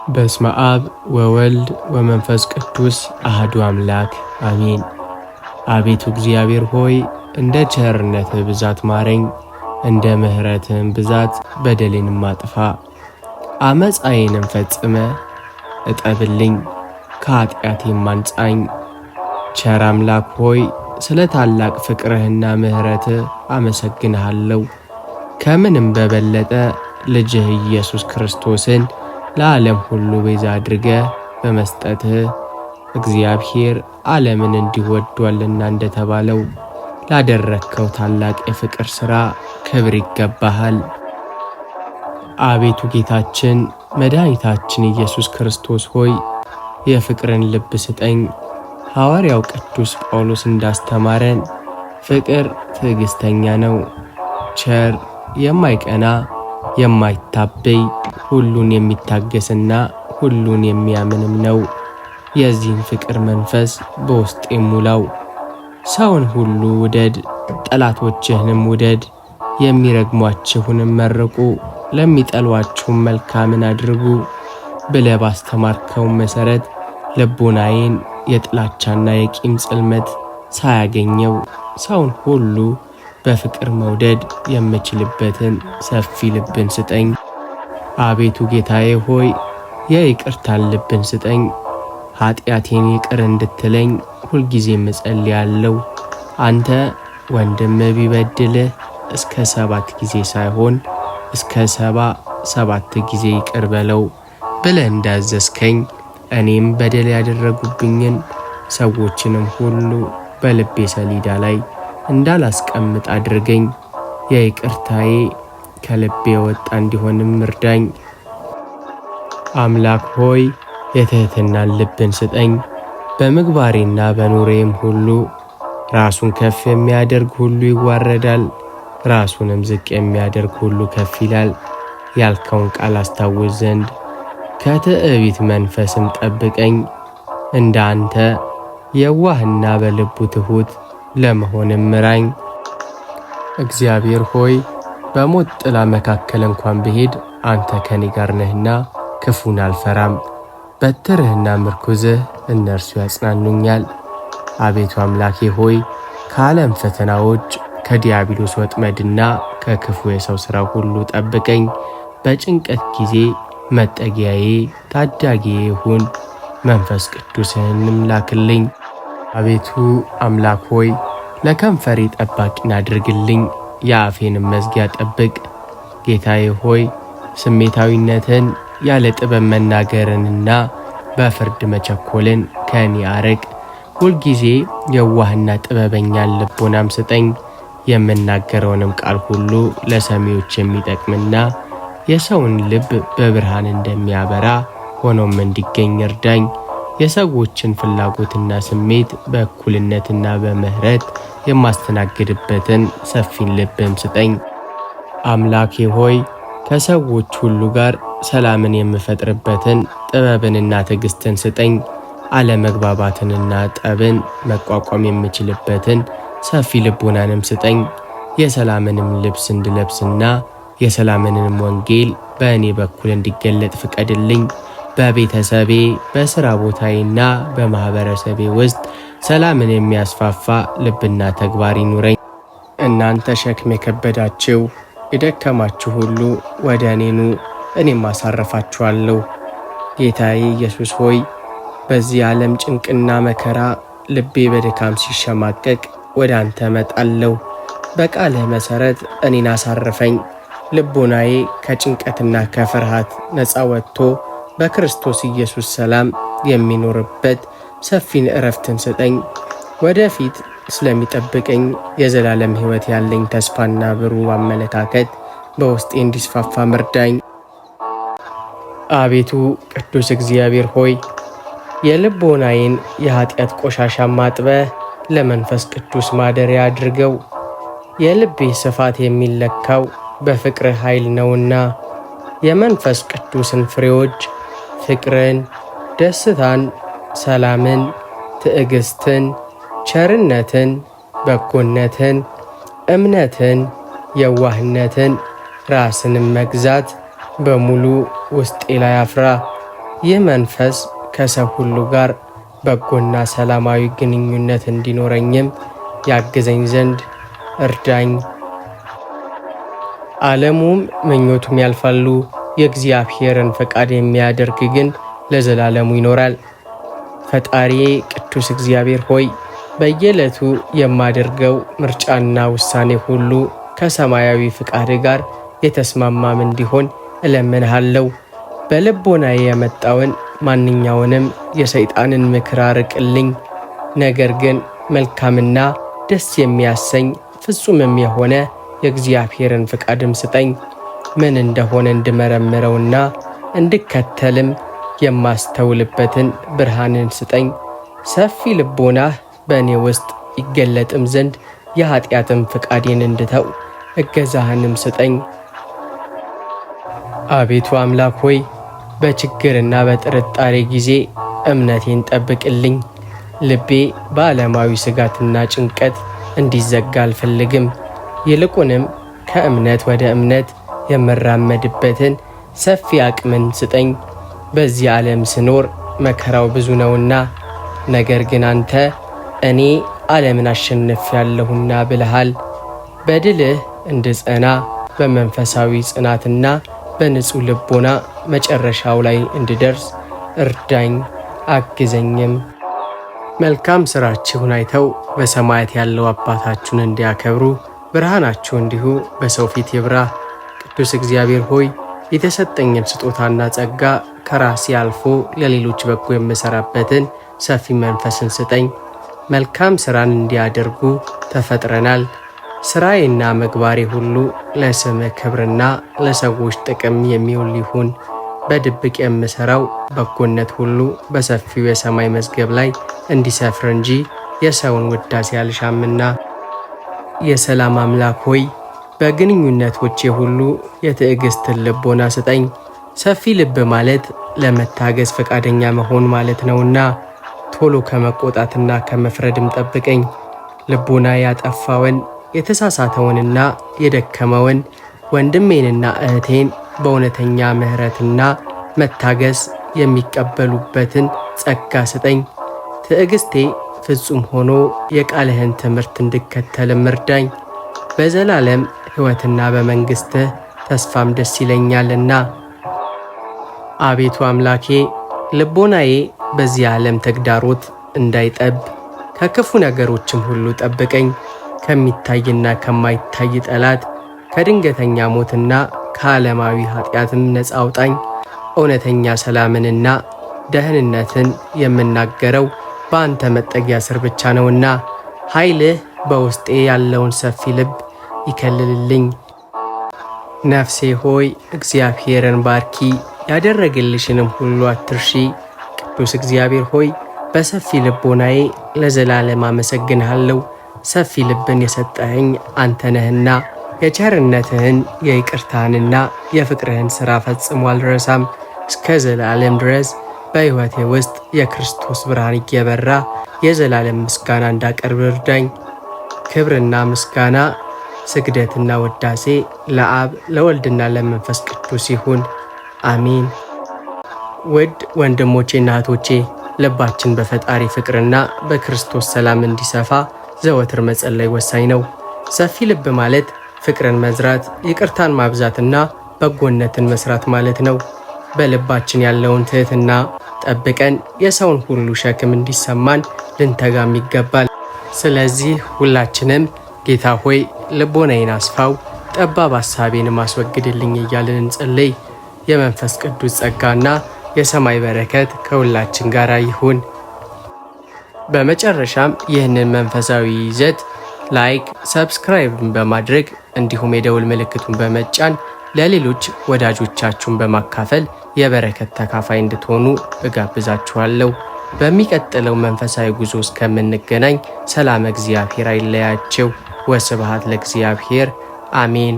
በስመ አብ ወወልድ ወመንፈስ ቅዱስ አሐዱ አምላክ አሜን። አቤቱ እግዚአብሔር ሆይ እንደ ቸርነትህ ብዛት ማረኝ፣ እንደ ምሕረትህም ብዛት በደሌንም አጥፋ። ዓመፃዬንም ፈጽመ እጠብልኝ፣ ከኃጢአቴም አንጻኝ። ቸር አምላክ ሆይ ስለ ታላቅ ፍቅርህና ምሕረትህ አመሰግንሃለሁ። ከምንም በበለጠ ልጅህ ኢየሱስ ክርስቶስን ለዓለም ሁሉ ቤዛ አድርገህ በመስጠትህ እግዚአብሔር ዓለምን እንዲሁ ወዷልና እንደተባለው ላደረግከው ታላቅ የፍቅር ሥራ ክብር ይገባሃል። አቤቱ ጌታችን መድኃኒታችን ኢየሱስ ክርስቶስ ሆይ የፍቅርን ልብ ስጠኝ። ሐዋርያው ቅዱስ ጳውሎስ እንዳስተማረን ፍቅር ትዕግሥተኛ ነው፣ ቸር፣ የማይቀና፣ የማይታበይ፣ ሁሉን የሚታገስና ሁሉን የሚያምንም ነው። የዚህን ፍቅር መንፈስ በውስጤ ሙላው። ሰውን ሁሉ ውደድ፣ ጠላቶችህንም ውደድ፣ የሚረግሟችሁንም መርቁ፣ ለሚጠሏችሁም መልካምን አድርጉ ብለህ ባስተማርከው መሠረት ልቦናዬን የጥላቻና የቂም ጽልመት ሳያገኘው ሰውን ሁሉ በፍቅር መውደድ የምችልበትን ሰፊ ልብን ስጠኝ። አቤቱ ጌታዬ ሆይ የይቅርታን ልብን ስጠኝ። ኃጢአቴን ይቅር እንድትለኝ ሁልጊዜም እጸልያለሁ። አንተ ወንድምህ ቢበድልህ እስከ 7 ጊዜ ሳይሆን እስከ 77 ጊዜ ይቅር በለው ብለህ እንዳዘዝከኝ እኔም በደል ያደረጉብኝን ሰዎችንም ሁሉ በልቤ ሰሌዳ ላይ እንዳላስቀምጥ አድርገኝ። የይቅርታዬ ከልቤ የወጣ እንዲሆንም እርዳኝ። አምላክ ሆይ የትሕትናን ልብን ስጠኝ። በምግባሬና በኑሬም ሁሉ ራሱን ከፍ የሚያደርግ ሁሉ ይዋረዳል፣ ራሱንም ዝቅ የሚያደርግ ሁሉ ከፍ ይላል ያልከውን ቃል አስታውስ ዘንድ ከትዕቢት መንፈስም ጠብቀኝ። እንደ አንተ የዋህና በልቡ ትሑት ለመሆንም ምራኝ። እግዚአብሔር ሆይ በሞት ጥላ መካከል እንኳን ብሄድ አንተ ከኔ ጋር ነህና ክፉን አልፈራም። በትርህና ምርኩዝህ እነርሱ ያጽናኑኛል። አቤቱ አምላኬ ሆይ ከዓለም ፈተናዎች ከዲያብሎስ ወጥመድና ከክፉ የሰው ሥራ ሁሉ ጠብቀኝ። በጭንቀት ጊዜ መጠጊያዬ ታዳጊዬ ሁን። መንፈስ ቅዱስህንም ላክልኝ። አቤቱ አምላክ ሆይ ለከንፈሬ ጠባቂን አድርግልኝ፣ የአፌንም መዝጊያ ጠብቅ። ጌታዬ ሆይ ስሜታዊነትን ያለ ጥበብ መናገርንና በፍርድ መቸኮልን ከእኔ አርቅ። ሁልጊዜ የዋህና ጥበበኛን ልቦናም ስጠኝ። የምናገረውንም ቃል ሁሉ ለሰሚዎች የሚጠቅምና የሰውን ልብ በብርሃን እንደሚያበራ ሆኖም እንዲገኝ እርዳኝ። የሰዎችን ፍላጎትና ስሜት በእኩልነትና በምሕረት የማስተናግድበትን ሰፊን ልብም ስጠኝ። አምላኬ ሆይ ከሰዎች ሁሉ ጋር ሰላምን የምፈጥርበትን ጥበብንና ትዕግሥትን ስጠኝ። አለመግባባትንና ጠብን መቋቋም የምችልበትን ሰፊ ልቦናንም ስጠኝ። የሰላምንም ልብስ እንድለብስና የሰላምንም ወንጌል በእኔ በኩል እንዲገለጥ ፍቀድልኝ። በቤተሰቤ በሥራ ቦታዬና በማኅበረሰቤ ውስጥ ሰላምን የሚያስፋፋ ልብና ተግባር ይኑረኝ። እናንተ ሸክም የከበዳችሁ የደከማችሁ ሁሉ ወደ እኔ ኑ፣ እኔም አሳርፋችኋለሁ። ጌታዬ ኢየሱስ ሆይ በዚህ ዓለም ጭንቅና መከራ ልቤ በድካም ሲሸማቀቅ ወደ አንተ እመጣለሁ። በቃልህ መሠረት እኔን አሳርፈኝ። ልቦናዬ ከጭንቀትና ከፍርሃት ነፃ ወጥቶ በክርስቶስ ኢየሱስ ሰላም የሚኖርበት ሰፊን ዕረፍትን ስጠኝ። ወደፊት ስለሚጠብቀኝ የዘላለም ሕይወት ያለኝ ተስፋና ብሩህ አመለካከት በውስጤ እንዲስፋፋ ምርዳኝ። አቤቱ ቅዱስ እግዚአብሔር ሆይ የልቦናዬን የኀጢአት ቆሻሻ ማጥበህ ለመንፈስ ቅዱስ ማደሪያ አድርገው። የልቤ ስፋት የሚለካው በፍቅርህ ኃይል ነውና የመንፈስ ቅዱስን ፍሬዎች ፍቅርን፣ ደስታን፣ ሰላምን፣ ትዕግሥትን፣ ቸርነትን፣ በጎነትን፣ እምነትን፣ የዋህነትን፣ ራስንም መግዛት በሙሉ ውስጤ ላይ አፍራ። ይህ መንፈስ ከሰው ሁሉ ጋር በጎና ሰላማዊ ግንኙነት እንዲኖረኝም ያግዘኝ ዘንድ እርዳኝ። ዓለሙም ምኞቱም ያልፋሉ፣ የእግዚአብሔርን ፈቃድ የሚያደርግ ግን ለዘላለሙ ይኖራል። ፈጣሪዬ ቅዱስ እግዚአብሔር ሆይ በየዕለቱ የማደርገው ምርጫና ውሳኔ ሁሉ ከሰማያዊ ፍቃድ ጋር የተስማማም እንዲሆን እለምንሃለሁ። በልቦናዬ የመጣውን ማንኛውንም የሰይጣንን ምክር አርቅልኝ። ነገር ግን መልካምና ደስ የሚያሰኝ ፍጹምም የሆነ የእግዚአብሔርን ፍቃድም ስጠኝ። ምን እንደሆነ እንድመረምረውና እንድከተልም የማስተውልበትን ብርሃንን ስጠኝ። ሰፊ ልቦናህ በእኔ ውስጥ ይገለጥም ዘንድ የኀጢአትም ፍቃዴን እንድተው እገዛህንም ስጠኝ። አቤቱ አምላክ ሆይ በችግርና በጥርጣሬ ጊዜ እምነቴን ጠብቅልኝ። ልቤ በዓለማዊ ስጋትና ጭንቀት እንዲዘጋ አልፈልግም። ይልቁንም ከእምነት ወደ እምነት የምራመድበትን ሰፊ አቅምን ስጠኝ። በዚህ ዓለም ስኖር መከራው ብዙ ነውና፣ ነገር ግን አንተ እኔ ዓለምን አሸንፌአለሁና ብለሃል። በድልህ እንድጸና በመንፈሳዊ ጽናትና በንጹሕ ልቦና መጨረሻው ላይ እንድደርስ እርዳኝ፣ አግዘኝም። መልካም ሥራችሁን አይተው በሰማያት ያለው አባታችሁን እንዲያከብሩ ብርሃናችሁ እንዲሁ በሰው ፊት ይብራ። ቅዱስ እግዚአብሔር ሆይ የተሰጠኝን ስጦታና ጸጋ ከራሴ አልፎ ለሌሎች በጎ የምሠራበትን ሰፊ መንፈስን ስጠኝ። መልካም ሥራን እንዲያደርጉ ተፈጥረናል። ሥራዬና ምግባሬ ሁሉ ለስምህ ክብርና ለሰዎች ጥቅም የሚውል ይሁን። በድብቅ የምሠራው በጎነት ሁሉ በሰፊው የሰማይ መዝገብ ላይ እንዲሰፍር እንጂ የሰውን ውዳሴ አልሻምና። የሰላም አምላክ ሆይ በግንኙነቶቼ ሁሉ የትዕግሥትን ልቦና ስጠኝ። ሰፊ ልብ ማለት ለመታገዝ ፈቃደኛ መሆን ማለት ነውና ቶሎ ከመቆጣትና ከመፍረድም ጠብቀኝ። ልቦና ያጠፋውን የተሳሳተውንና የደከመውን ወንድሜንና እህቴን በእውነተኛ ምሕረትና መታገስ የሚቀበሉበትን ጸጋ ስጠኝ። ትዕግሥቴ ፍጹም ሆኖ የቃልህን ትምህርት እንድከተልም እርዳኝ። በዘላለም ሕይወትና በመንግሥትህ ተስፋም ደስ ይለኛልና። አቤቱ አምላኬ ልቦናዬ በዚህ ዓለም ተግዳሮት እንዳይጠብ ከክፉ ነገሮችም ሁሉ ጠብቀኝ። ከሚታይና ከማይታይ ጠላት ከድንገተኛ ሞትና ከዓለማዊ ኃጢአትም ነፃ አውጣኝ። እውነተኛ ሰላምንና ደህንነትን የምናገረው በአንተ መጠጊያ ስር ብቻ ነውና ኃይልህ በውስጤ ያለውን ሰፊ ልብ ይከልልልኝ። ነፍሴ ሆይ እግዚአብሔርን ባርኪ፣ ያደረግልሽንም ሁሉ አትርሺ። ቅዱስ እግዚአብሔር ሆይ በሰፊ ልቦናዬ ለዘላለም አመሰግንሃለሁ። ሰፊ ልብን የሰጠኸኝ አንተ ነህና የቸርነትህን የይቅርታህንና የፍቅርህን ሥራ ፈጽሞ አልረሳም። እስከ ዘላለም ድረስ በሕይወቴ ውስጥ የክርስቶስ ብርሃን እየበራ የዘላለም ምስጋና እንዳቀርብ እርዳኝ። ክብርና ምስጋና ስግደትና ውዳሴ ለአብ ለወልድና ለመንፈስ ቅዱስ ይሁን፣ አሜን። ውድ ወንድሞቼና እህቶቼ ልባችን በፈጣሪ ፍቅርና በክርስቶስ ሰላም እንዲሰፋ ዘወትር መጸለይ ወሳኝ ነው። ሰፊ ልብ ማለት ፍቅርን መዝራት፣ ይቅርታን ማብዛትና በጎነትን መስራት ማለት ነው። በልባችን ያለውን ትሕትና ጠብቀን የሰውን ሁሉ ሸክም እንዲሰማን ልንተጋም ይገባል። ስለዚህ ሁላችንም ጌታ ሆይ ልቦናዬን አስፋው፣ ጠባብ ሐሳቤንም አስወግድልኝ እያልን እንጸልይ። የመንፈስ ቅዱስ ጸጋና የሰማይ በረከት ከሁላችን ጋር ይሁን። በመጨረሻም ይህንን መንፈሳዊ ይዘት ላይክ፣ ሰብስክራይብን በማድረግ እንዲሁም የደውል ምልክቱን በመጫን ለሌሎች ወዳጆቻችሁን በማካፈል የበረከት ተካፋይ እንድትሆኑ እጋብዛችኋለሁ። በሚቀጥለው መንፈሳዊ ጉዞ እስከምንገናኝ ሰላም እግዚአብሔር አይለያችሁ። ወስብሐት ለእግዚአብሔር። አሜን።